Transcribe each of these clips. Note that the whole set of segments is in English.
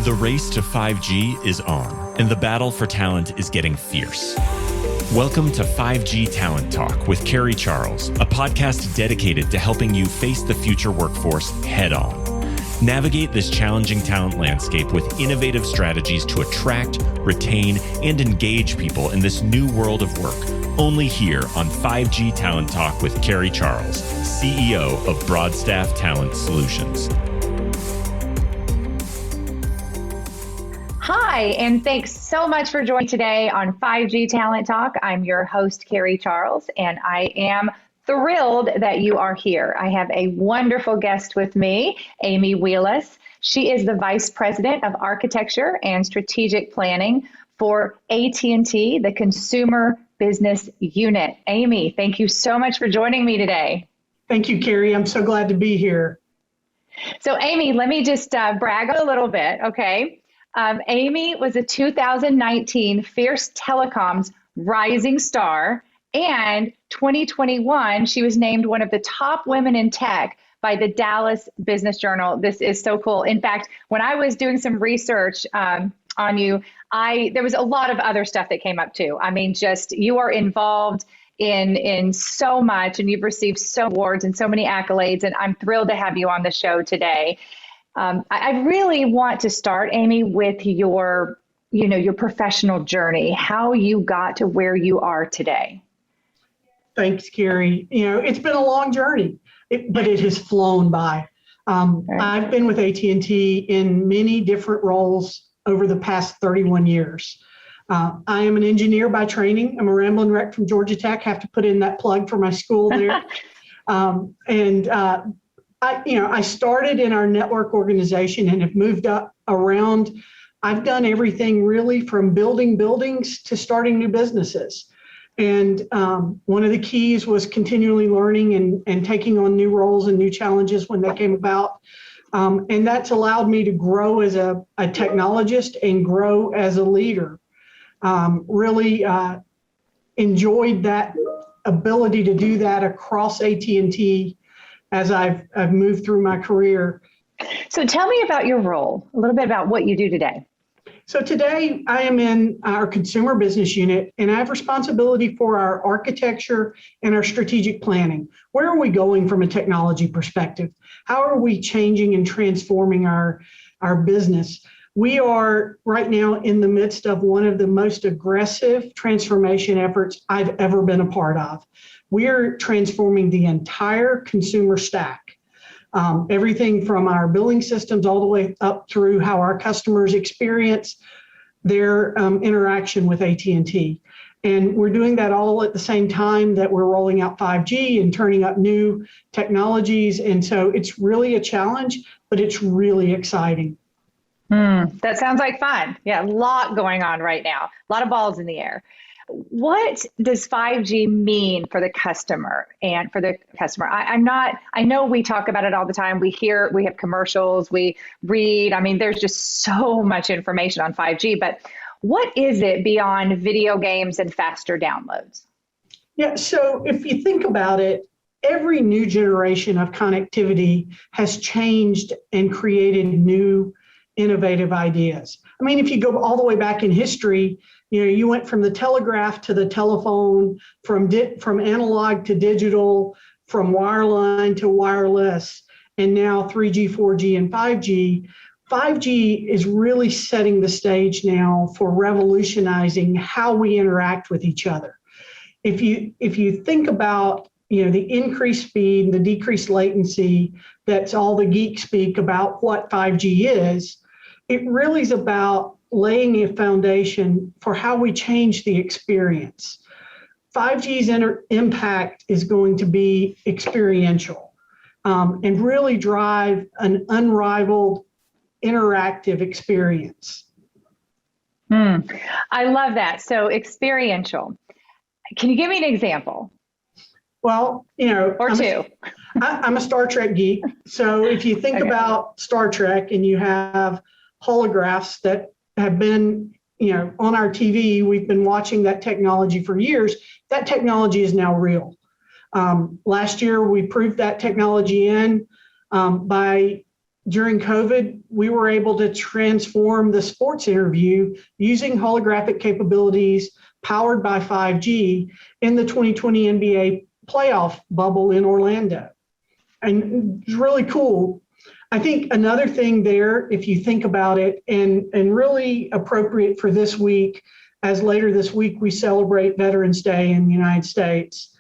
The race to 5G is on, and the battle for talent is getting fierce. Welcome to 5G Talent Talk with Carrie Charles, a podcast dedicated to helping you face the future workforce head on. Navigate this challenging talent landscape with innovative strategies to attract, retain, and engage people in this new world of work. Only here on 5G Talent Talk with Carrie Charles, CEO of Broadstaff Talent Solutions. Hi, and thanks so much for joining today on 5G Talent Talk. I'm your host, Carrie Charles, and I am thrilled that you are here. I have a wonderful guest with me, Amy Wheelus. She is the Vice President of Architecture and Strategic Planning for AT&T, the Consumer Business Unit. Amy, thank you so much for joining me today. Thank you, Carrie. I'm so glad to be here. So, Amy, let me just brag a little bit, okay? Amy was a 2019 Fierce Telecom's Rising Star, and 2021, she was named one of the top women in tech by the Dallas Business Journal. This is so cool. In fact, when I was doing some research on you, there was a lot of other stuff that came up too. I mean, just you are involved in so much, and you've received so many awards and so many accolades, and I'm thrilled to have you on the show today. I really want to start, Amy, with your professional journey, how you got to where you are today. Thanks, Carrie. It's been a long journey, but it has flown by. Right. I've been with AT&T in many different roles over the past 31 years. I am an engineer by training. I'm a Ramblin' Wreck from Georgia Tech. Have to put in that plug for my school there. I started in our network organization and have moved up around. I've done everything really from building buildings to starting new businesses. And one of the keys was continually learning and taking on new roles and new challenges when they came about. And that's allowed me to grow as a technologist and grow as a leader. Really enjoyed that ability to do that across AT&T as I've moved through my career. So tell me about your role, a little bit about what you do today. So today I am in our consumer business unit, and I have responsibility for our architecture and our strategic planning. Where are we going from a technology perspective? How are we changing and transforming our business? We are right now in the midst of one of the most aggressive transformation efforts I've ever been a part of. We're transforming the entire consumer stack, everything from our billing systems all the way up through how our customers experience their interaction with AT&T. And we're doing that all at the same time that we're rolling out 5G and turning up new technologies. And so it's really a challenge, but it's really exciting. That sounds like fun. Yeah, a lot going on right now, a lot of balls in the air. What does 5G mean for the customer and for the customer? I know we talk about it all the time. We have commercials, we read. I mean, there's just so much information on 5G, but what is it beyond video games and faster downloads? Yeah, so if you think about it, every new generation of connectivity has changed and created new innovative ideas. I mean, if you go all the way back in history, you went from the telegraph to the telephone, from analog to digital, from wireline to wireless, and now 3G, 4G, and 5G. 5G is really setting the stage now for revolutionizing how we interact with each other. If you think about the increased speed, the decreased latency, that's all the geeks speak about what 5G is. It really is about laying a foundation for how we change the experience. 5G's impact is going to be experiential and really drive an unrivaled interactive experience. I love that. So experiential. Can you give me an example? Well, or two. I'm a Star Trek geek. So if you think about Star Trek and you have holographs that have been, on our TV, we've been watching that technology for years. That technology is now real. Last year, we proved that technology by during COVID, we were able to transform the sports interview using holographic capabilities powered by 5G in the 2020 NBA playoff bubble in Orlando. And it's really cool. I think another thing there, if you think about it, and really appropriate for this week, as later this week we celebrate Veterans Day in the United States.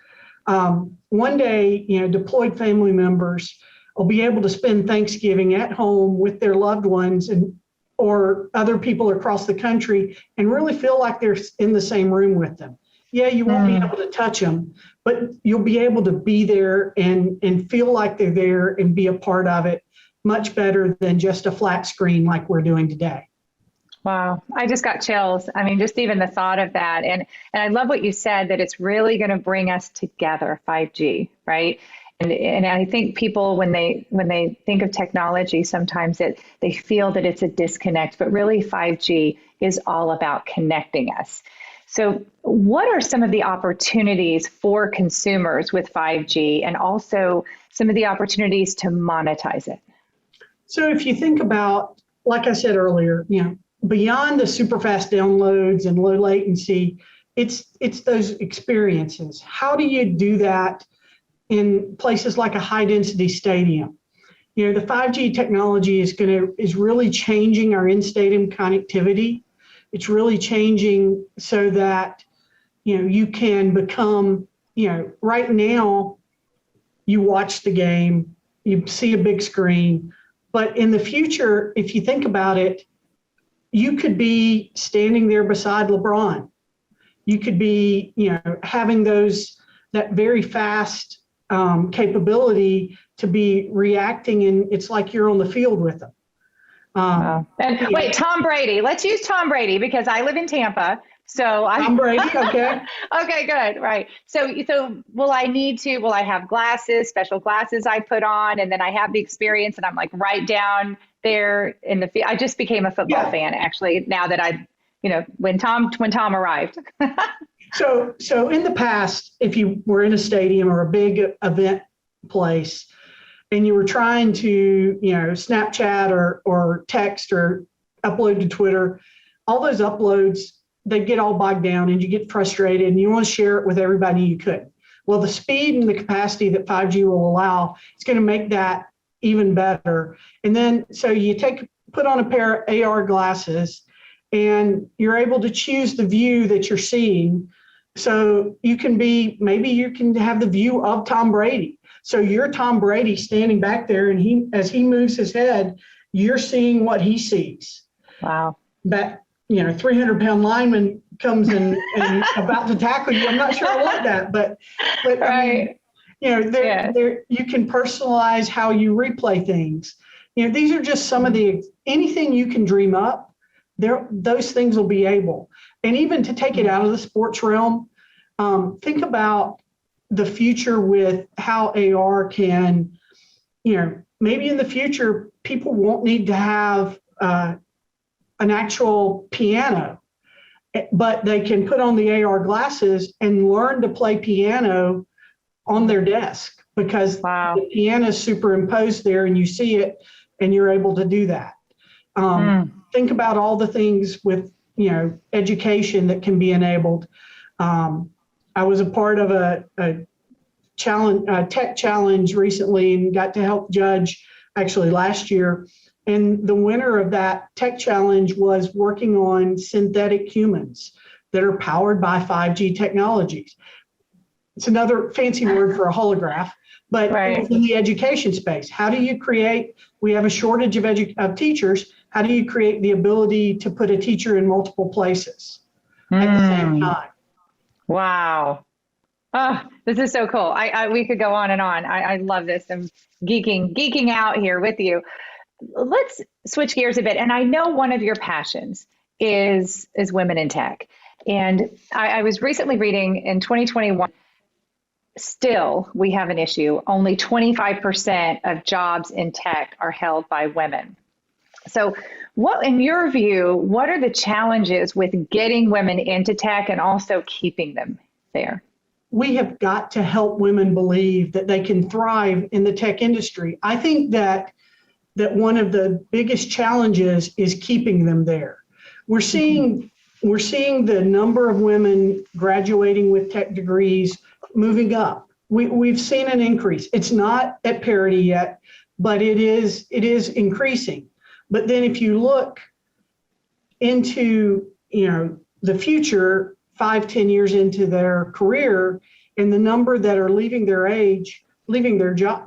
One day, deployed family members will be able to spend Thanksgiving at home with their loved ones or other people across the country and really feel like they're in the same room with them. Yeah, you won't be able to touch them, but you'll be able to be there and feel like they're there and be a part of it much better than just a flat screen like we're doing today. Wow. I just got chills. I mean, just even the thought of that. And I love what you said, that it's really going to bring us together, 5G, right? And I think people, when they think of technology, sometimes they feel that it's a disconnect, but really 5G is all about connecting us. So what are some of the opportunities for consumers with 5G and also some of the opportunities to monetize it? So if you think about, like I said earlier, beyond the super fast downloads and low latency, it's those experiences. How do you do that in places like a high density stadium? The 5G technology is really changing our in-stadium connectivity. It's really changing so that, you can become, right now you watch the game, you see a big screen, but in the future, if you think about it, you could be standing there beside LeBron. You could be, having that very fast capability to be reacting, and it's like you're on the field with them. Wow. And wait, Tom Brady. Let's use Tom Brady because I live in Tampa. So Tom Brady, okay. Okay, good. Right. So will I have glasses, special glasses I put on, and then I have the experience and I'm like right down there in the field. I just became a football fan actually now that when Tom arrived. So in the past, if you were in a stadium or a big event place and you were trying to, Snapchat or text or upload to Twitter, all those uploads, they get all bogged down and you get frustrated and you want to share it with everybody you could. Well, the speed and the capacity that 5G will allow is going to make that even better. And then, so you put on a pair of AR glasses and you're able to choose the view that you're seeing. So maybe you can have the view of Tom Brady. So you're Tom Brady standing back there and as he moves his head, you're seeing what he sees. Wow. But 300-pound lineman comes and about to tackle you. I'm not sure I want that, but right. You can personalize how you replay things. These are just some of anything you can dream up. Those things will be able. And even to take it out of the sports realm, think about the future with how AR can, maybe in the future people won't need to have an actual piano, but they can put on the AR glasses and learn to play piano on their desk because the piano is superimposed there and you see it and you're able to do that. Think about all the things with, education that can be enabled. I was a part of a tech challenge recently and got to help judge actually last year. And the winner of that tech challenge was working on synthetic humans that are powered by 5G technologies. It's another fancy word for a holograph, but it's in the education space. How do you create, we have a shortage of teachers. How do you create the ability to put a teacher in multiple places at the same time? Wow. Oh, this is so cool. We could go on and on. I love this. I'm geeking out here with you. Let's switch gears a bit. And I know one of your passions is women in tech. And I was recently reading in 2021, still we have an issue. Only 25% of jobs in tech are held by women. So what, in your view, what are the challenges with getting women into tech and also keeping them there? We have got to help women believe that they can thrive in the tech industry. I think that that one of the biggest challenges is keeping them there. We're seeing the number of women graduating with tech degrees moving up. We've seen an increase. It's not at parity yet, but it is increasing. But then if you look into, the future, 5-10 years into their career, and the number that are leaving their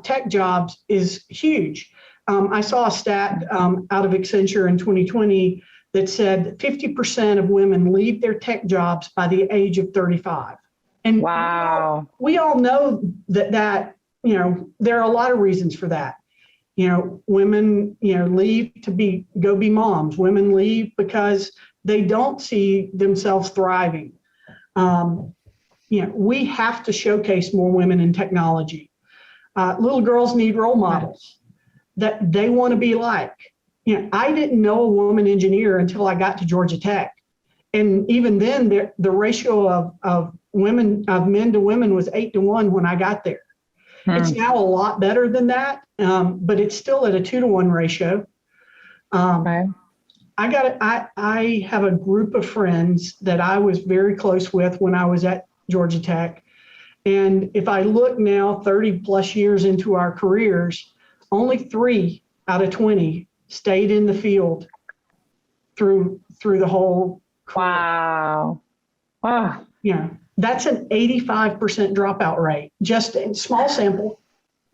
tech jobs is huge. I saw a stat out of Accenture in 2020 that said 50% of women leave their tech jobs by the age of 35. And wow, we all know that there are a lot of reasons for that. Women, leave to go be moms. Women leave because they don't see themselves thriving. We have to showcase more women in technology. Little girls need role models that they want to be like. I didn't know a woman engineer until I got to Georgia Tech. And even then, the ratio of men to women was 8-1 when I got there. It's now a lot better than that, but it's still at a 2-1 ratio. Okay. I have a group of friends that I was very close with when I was at Georgia Tech. And if I look now 30 plus years into our careers, only 3 out of 20 stayed in the field through the whole career. Wow. Oh. That's an 85% dropout rate, just a small sample,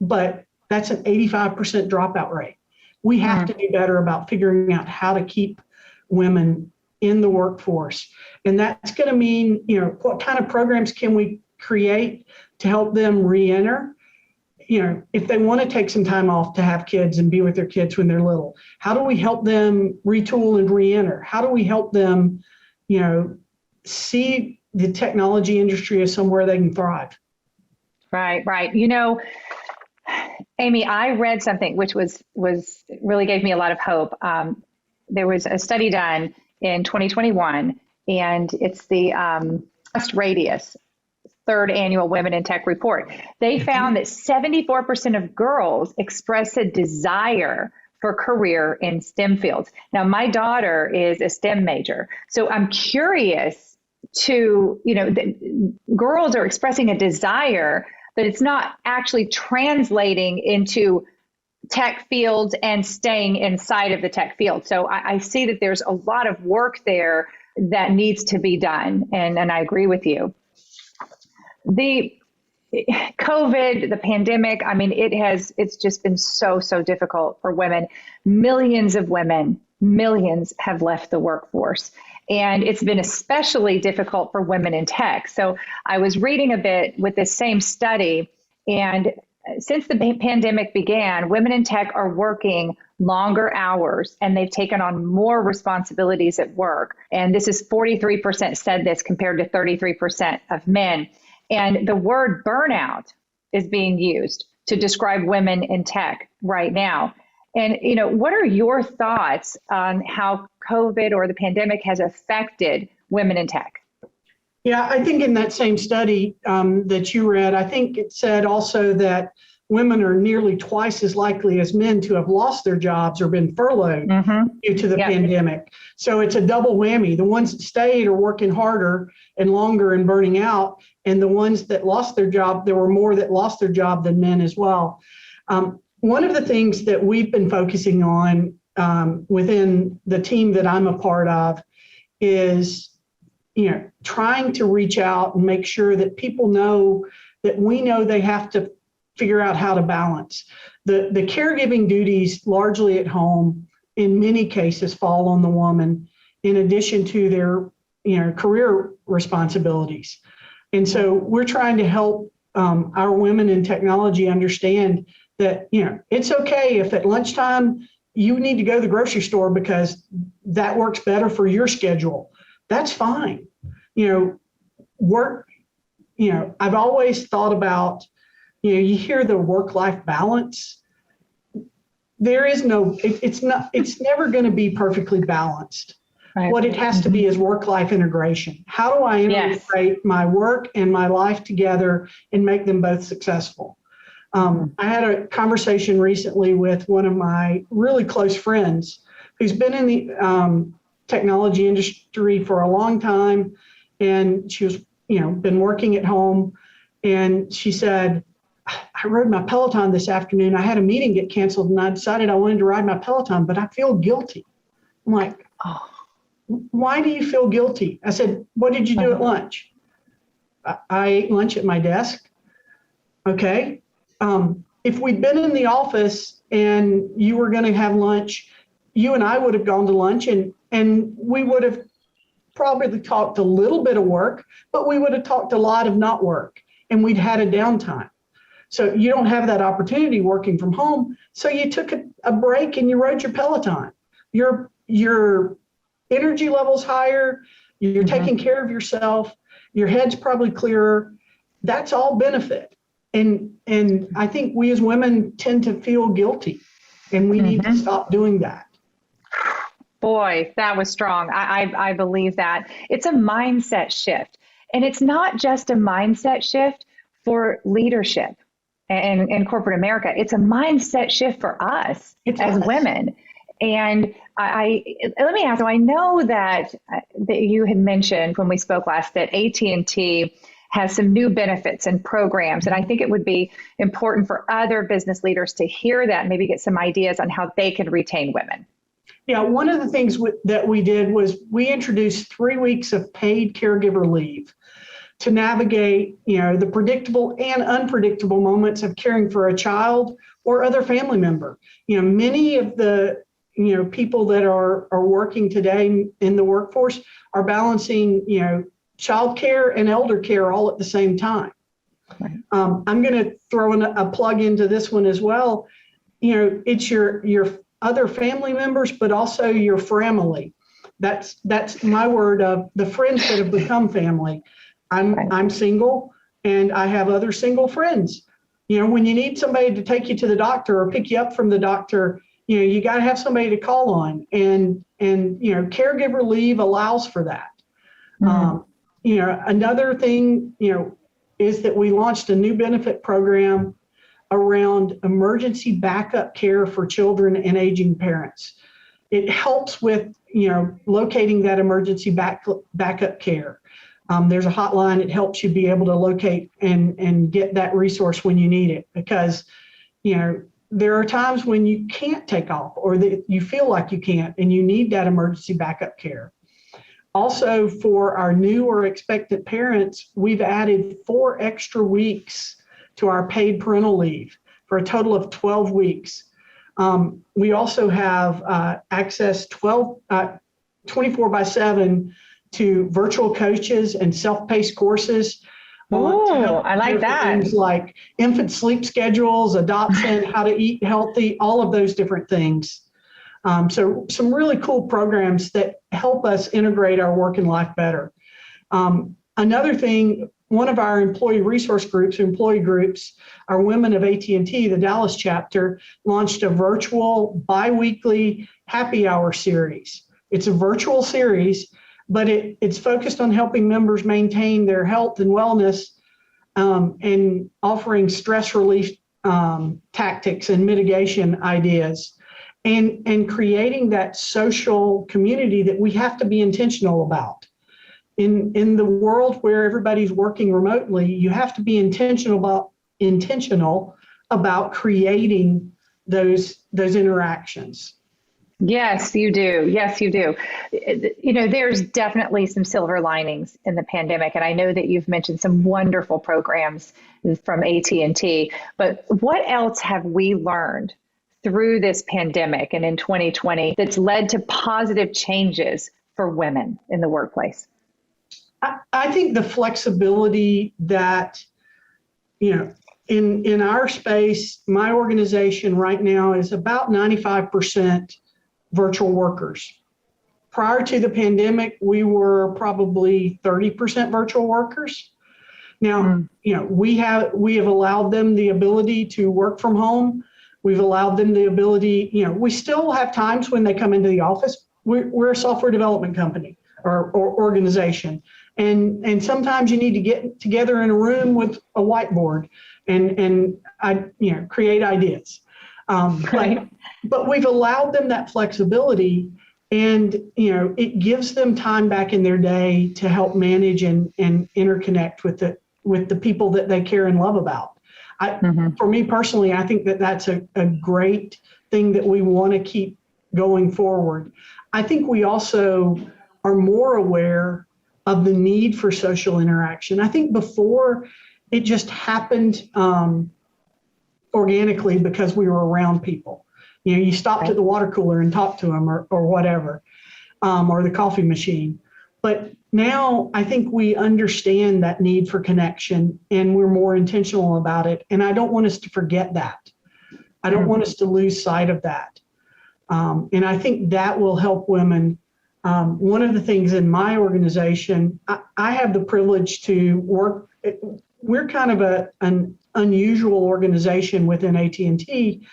but that's an 85% dropout rate. We have to be better about figuring out how to keep women in the workforce. And that's going to mean, what kind of programs can we create to help them re-enter? If they want to take some time off to have kids and be with their kids when they're little, how do we help them retool and re-enter? How do we help them, see the technology industry as somewhere they can thrive? Right. Amy, I read something which was really gave me a lot of hope. There was a study done in 2021, and it's the Trust Radius third annual Women in Tech report. They found that 74% of girls express a desire for career in STEM fields. Now, my daughter is a STEM major, so I'm curious to, girls are expressing a desire, but it's not actually translating into tech fields and staying inside of the tech field. So I see that there's a lot of work there that needs to be done. And I agree with you. The COVID, the pandemic, it's just been so difficult for women. Millions have left the workforce. And it's been especially difficult for women in tech. So I was reading a bit with this same study, and since the pandemic began, women in tech are working longer hours and they've taken on more responsibilities at work. And this is 43% said this compared to 33% of men. And the word burnout is being used to describe women in tech right now. And, what are your thoughts on how COVID or the pandemic has affected women in tech? Yeah, I think in that same study that you read, I think it said also that women are nearly twice as likely as men to have lost their jobs or been furloughed due to the pandemic. So it's a double whammy. The ones that stayed are working harder and longer and burning out. And the ones that lost their job, there were more that lost their job than men as well. One of the things that we've been focusing on within the team that I'm a part of is, trying to reach out and make sure that people know that we know they have to figure out how to balance. The caregiving duties largely at home in many cases fall on the woman in addition to their career responsibilities. And so we're trying to help our women in technology understand that, it's okay if at lunchtime you need to go to the grocery store because that works better for your schedule. That's fine. I've always thought about, you hear the work-life balance. There is it's never going to be perfectly balanced. Right. What it has to be is work-life integration. How do I integrate my work and my life together and make them both successful? I had a conversation recently with one of my really close friends who's been in the technology industry for a long time, and she was, been working at home, and she said, I rode my Peloton this afternoon. I had a meeting get canceled, and I decided I wanted to ride my Peloton, but I feel guilty. I'm like, oh, why do you feel guilty? I said, what did you do at lunch? I ate lunch at my desk. Okay. If we'd been in the office and you were going to have lunch, you and I would have gone to lunch, and we would have probably talked a little bit of work, but we would have talked a lot of not work, and we'd had a downtime. So you don't have that opportunity working from home. So you took a break and you rode your Peloton. Your energy level's higher. You're taking care of yourself. Your head's probably clearer. That's all benefit. And I think we as women tend to feel guilty, and we need to stop doing that. Boy, that was strong. I believe that. It's a mindset shift. And it's not just a mindset shift for leadership and in corporate America. It's a mindset shift for us as women. And let me ask you, I know that you had mentioned when we spoke last that AT&T has some new benefits and programs. And I think it would be important for other business leaders to hear that and maybe get some ideas on how they can retain women. Yeah, one of the things that we did was we introduced 3 weeks of paid caregiver leave to navigate, the predictable and unpredictable moments of caring for a child or other family member. Many of the, people that are working today in the workforce are balancing, child care and elder care all at the same time. Right. I'm going to throw in a plug into this one as well. It's your other family members, but also your family. That's my word of the friends that have become family. I'm single, and I have other single friends. When you need somebody to take you to the doctor or pick you up from the doctor, you got to have somebody to call on, and caregiver leave allows for that. Another thing, is that we launched a new benefit program around emergency backup care for children and aging parents. It helps with, locating that emergency backup care. There's a hotline. It helps you be able to locate and get that resource when you need it, because, there are times when you can't take off or that you feel like you can't, and you need that emergency backup care. Also, for our new or expectant parents, we've added 4 extra weeks to our paid parental leave for a total of 12 weeks. We also have access 24/7 to virtual coaches and self-paced courses. Oh, I like that. Things like infant sleep schedules, adoption, how to eat healthy, all of those different things. So some really cool programs that help us integrate our work and life better. Another thing, one of our employee groups, our Women of AT&T, the Dallas chapter, launched a virtual bi-weekly happy hour series. It's a virtual series, but it's focused on helping members maintain their health and wellness, and offering stress relief tactics and mitigation ideas, and creating that social community that we have to be intentional about. In the world where everybody's working remotely, you have to be intentional about creating those interactions. Yes, you do. Yes, you do. There's definitely some silver linings in the pandemic. And I know that you've mentioned some wonderful programs from AT&T, but what else have we learned through this pandemic and in 2020 that's led to positive changes for women in the workplace? I think the flexibility that, in our space, my organization right now is about 95% virtual workers. Prior to the pandemic, we were probably 30% virtual workers. Now, we have allowed them the ability to work from home. We've allowed them the ability, we still have times when they come into the office. We're a software development company or organization. And sometimes you need to get together in a room with a whiteboard and create ideas. But we've allowed them that flexibility, and it gives them time back in their day to help manage and interconnect with the people that they care and love about. For me personally, I think that's a great thing that we want to keep going forward. I think we also are more aware of the need for social interaction. I think before it just happened organically because we were around people. You stopped at the water cooler and talked to them or whatever, or the coffee machine. But now I think we understand that need for connection, and we're more intentional about it. And I don't want us to forget that. I don't want us to lose sight of that. And I think that will help women. One of the things in my organization, I have the privilege to work. We're kind of an unusual organization within AT&T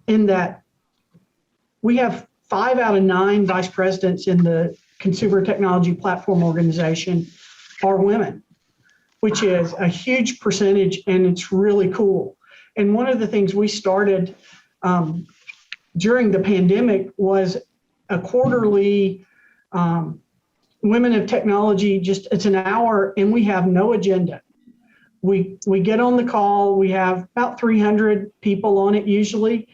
in that we have 5 out of 9 vice presidents in the Consumer Technology Platform Organization are women, which is a huge percentage, and it's really cool. And one of the things we started during the pandemic was a quarterly Women of Technology, it's an hour, and we have no agenda. We get on the call, we have about 300 people on it usually,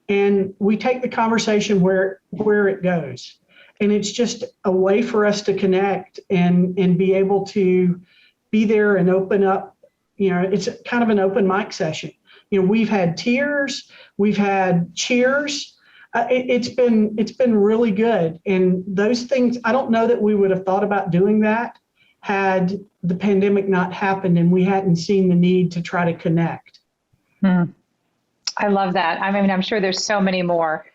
and we take the conversation where it goes. And it's just a way for us to connect and be able to be there and open up. It's kind of an open mic session. We've had tears, we've had cheers. It's been really good. And those things, I don't know that we would have thought about doing that had the pandemic not happened and we hadn't seen the need to try to connect. I love that. I mean, I'm sure there's so many more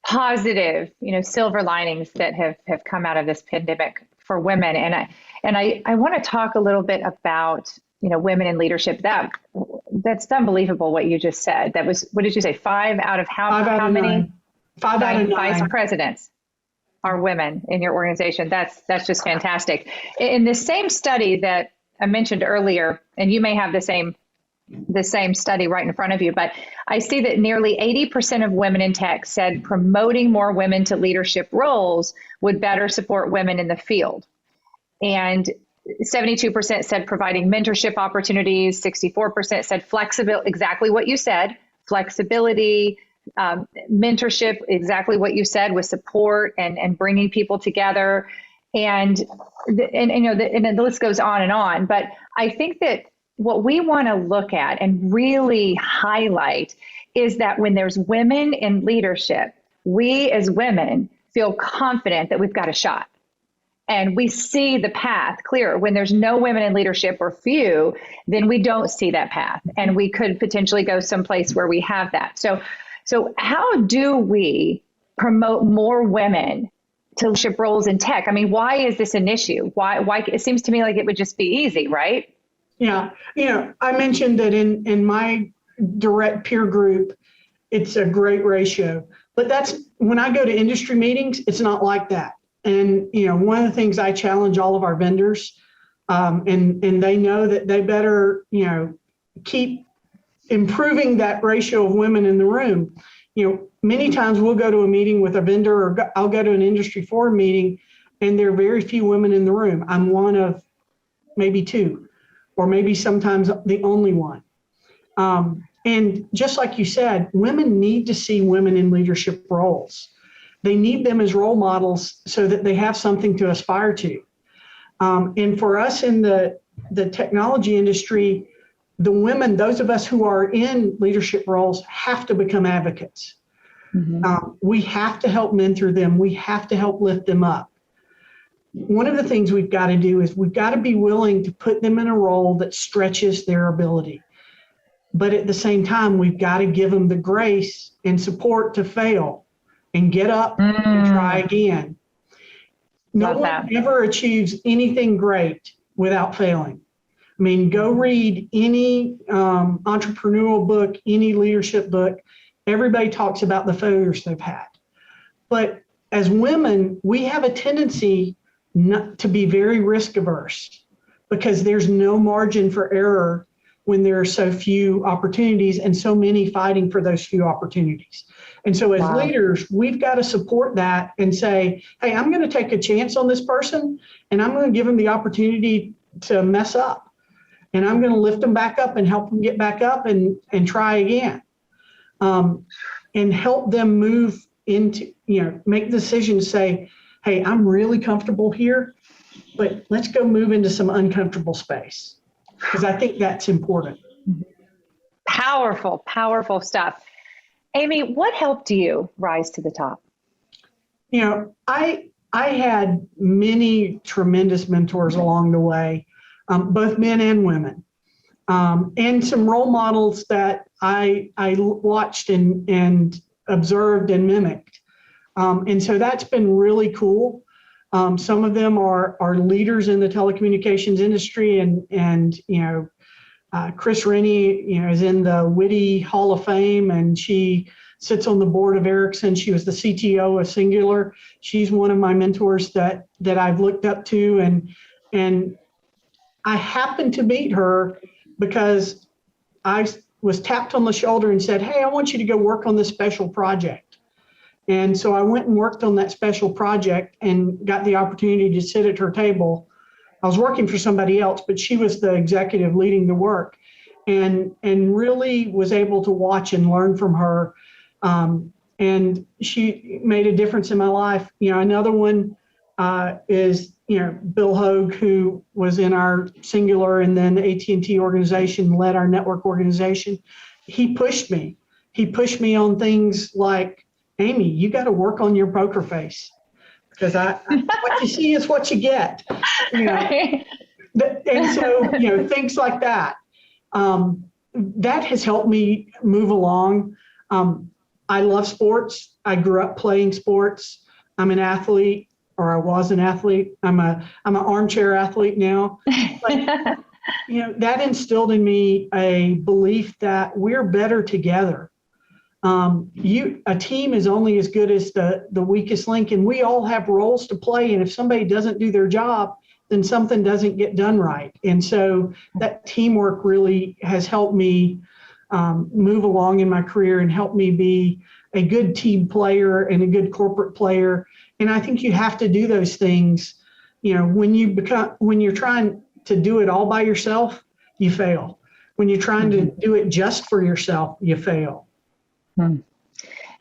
positive, silver linings that have come out of this pandemic for women. And I want to talk a little bit about, women in leadership. That's unbelievable what you just said. That was, what did you say? 5 out of how many? 9. 5 out of 9 vice presidents are women in your organization. That's just fantastic. In the same study that I mentioned earlier, and you may have the same study right in front of you, but I see that nearly 80% of women in tech said promoting more women to leadership roles would better support women in the field. And 72% said providing mentorship opportunities, 64% said flexibility, exactly what you said, flexibility, mentorship, exactly what you said, with support and bringing people together. And the list goes on and on. But I think that what we want to look at and really highlight is that when there's women in leadership, we as women feel confident that we've got a shot. And we see the path clearer. When there's no women in leadership or few, then we don't see that path. And we could potentially go someplace where we have that. So how do we promote more women to leadership roles in tech? I mean, why is this an issue? Why? It seems to me like it would just be easy, right? Yeah. I mentioned that in my direct peer group, it's a great ratio. But that's when I go to industry meetings, it's not like that. And, one of the things I challenge all of our vendors, and they know that they better, keep improving that ratio of women in the room. Many times we'll go to a meeting with a vendor, or I'll go to an industry forum meeting, and there are very few women in the room. I'm one of maybe 2, or maybe sometimes the only one. And just like you said, women need to see women in leadership roles. They need them as role models so that they have something to aspire to. And for us in the technology industry, the women, those of us who are in leadership roles, have to become advocates. We have to help mentor them. We have to help lift them up. One of the things we've got to do is we've got to be willing to put them in a role that stretches their ability. But at the same time, we've got to give them the grace and support to fail and get up and try again. No one ever achieves anything great without failing. I mean, go read any entrepreneurial book, any leadership book. Everybody talks about the failures they've had. But as women, we have a tendency not to be very risk averse, because there's no margin for error when there are so few opportunities and so many fighting for those few opportunities. And so as leaders, we've got to support that and say, hey, I'm going to take a chance on this person and I'm going to give them the opportunity to mess up. And I'm going to lift them back up and help them get back up and try again. And help them move into, make the decision to say, hey, I'm really comfortable here, but let's go move into some uncomfortable space. Because I think that's important. Powerful, powerful stuff. Amy, what helped you rise to the top? I had many tremendous mentors along the way, both men and women, and some role models that I watched and observed and mimicked. And so that's been really cool. Some of them are leaders in the telecommunications industry, and Chris Rennie, is in the Witty Hall of Fame, and she sits on the board of Ericsson. She was the CTO of Singular. She's one of my mentors that I've looked up to, and I happened to meet her because I was tapped on the shoulder and said, hey, I want you to go work on this special project. And so I went and worked on that special project and got the opportunity to sit at her table. I was working for somebody else, but she was the executive leading the work, and really was able to watch and learn from her. And she made a difference in my life. Another one is, Bill Hogue, who was in our Singular and then AT&T organization, led our network organization. He pushed me. He pushed me on things like, Amy, you got to work on your poker face, because what you see is what you get. And so, things like that. That has helped me move along. I love sports. I grew up playing sports. I'm an athlete, or I was an athlete. I'm an armchair athlete now. But, that instilled in me a belief that we're better together. A team is only as good as the weakest link, and we all have roles to play. And if somebody doesn't do their job, then something doesn't get done right. And so that teamwork really has helped me move along in my career and help me be a good team player and a good corporate player. And I think you have to do those things. When you're trying to do it all by yourself, you fail. When you're trying to do it just for yourself, you fail.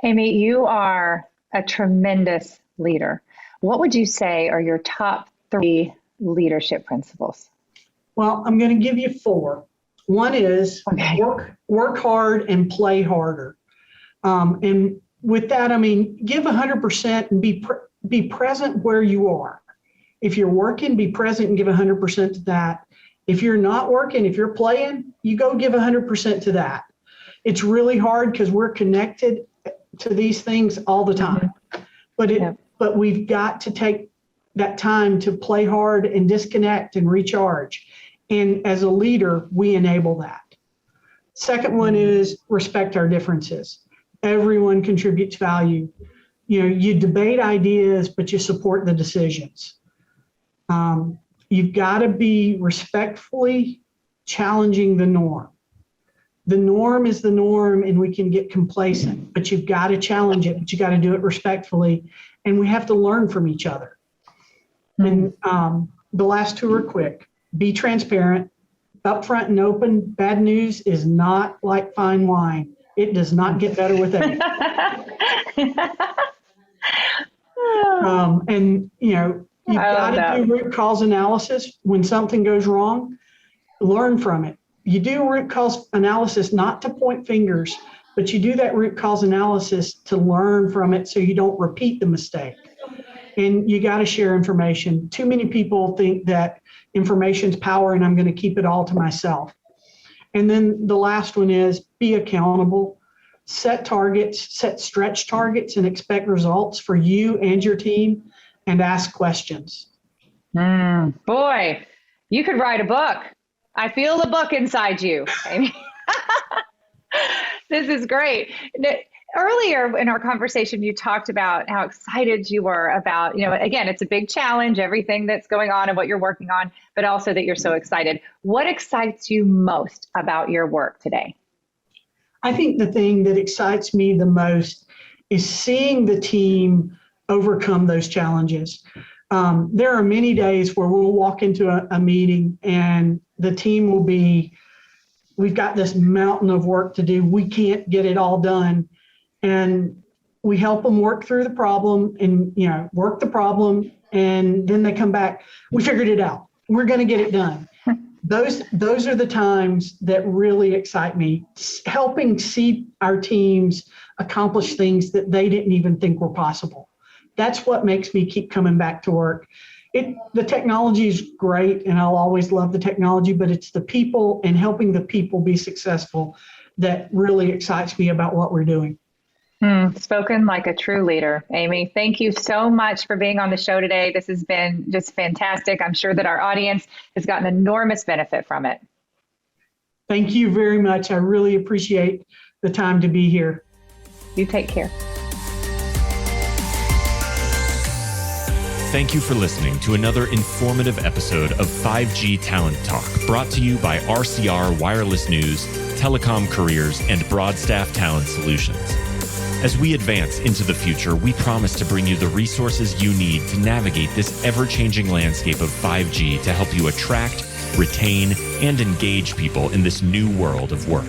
Amy, you are a tremendous leader. What would you say are your top 3 leadership principles? Well, I'm going to give you 4. One is work hard and play harder. And with that, I mean, give 100% and be present where you are. If you're working, be present and give 100% to that. If you're not working, if you're playing, you go give 100% to that. It's really hard because we're connected to these things all the time. But we've got to take that time to play hard and disconnect and recharge. And as a leader, we enable that. Second one is respect our differences. Everyone contributes value. You debate ideas, but you support the decisions. You've got to be respectfully challenging the norm. The norm is the norm, and we can get complacent, but you've got to challenge it, but you got to do it respectfully, and we have to learn from each other. And the last 2 are quick. Be transparent, upfront and open. Bad news is not like fine wine. It does not get better with age. You've got to do root cause analysis. When something goes wrong, learn from it. You do root cause analysis not to point fingers, but you do that root cause analysis to learn from it so you don't repeat the mistake. And you got to share information. Too many people think that information's power and I'm going to keep it all to myself. And then the last one is be accountable. Set targets, set stretch targets, and expect results for you and your team, and ask questions. Boy, you could write a book. I feel the book inside you. This is great. Earlier in our conversation, you talked about how excited you were about, again, it's a big challenge, everything that's going on and what you're working on, but also that you're so excited. What excites you most about your work today? I think the thing that excites me the most is seeing the team overcome those challenges. There are many days where we'll walk into a meeting and the team will be, we've got this mountain of work to do. We can't get it all done. And we help them work through the problem and, work the problem. And then they come back, we figured it out. We're going to get it done. Those are the times that really excite me, helping see our teams accomplish things that they didn't even think were possible. That's what makes me keep coming back to work. The technology is great, and I'll always love the technology, but it's the people and helping the people be successful that really excites me about what we're doing. Spoken like a true leader. Amy, thank you so much for being on the show today. This has been just fantastic. I'm sure that our audience has gotten enormous benefit from it. Thank you very much. I really appreciate the time to be here. You take care. Thank you for listening to another informative episode of 5G Talent Talk, brought to you by RCR Wireless News, Telecom Careers, and Broadstaff Talent Solutions. As we advance into the future, we promise to bring you the resources you need to navigate this ever-changing landscape of 5G to help you attract, retain, and engage people in this new world of work.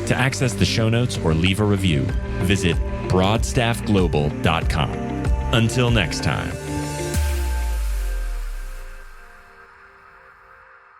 To access the show notes or leave a review, visit broadstaffglobal.com. Until next time.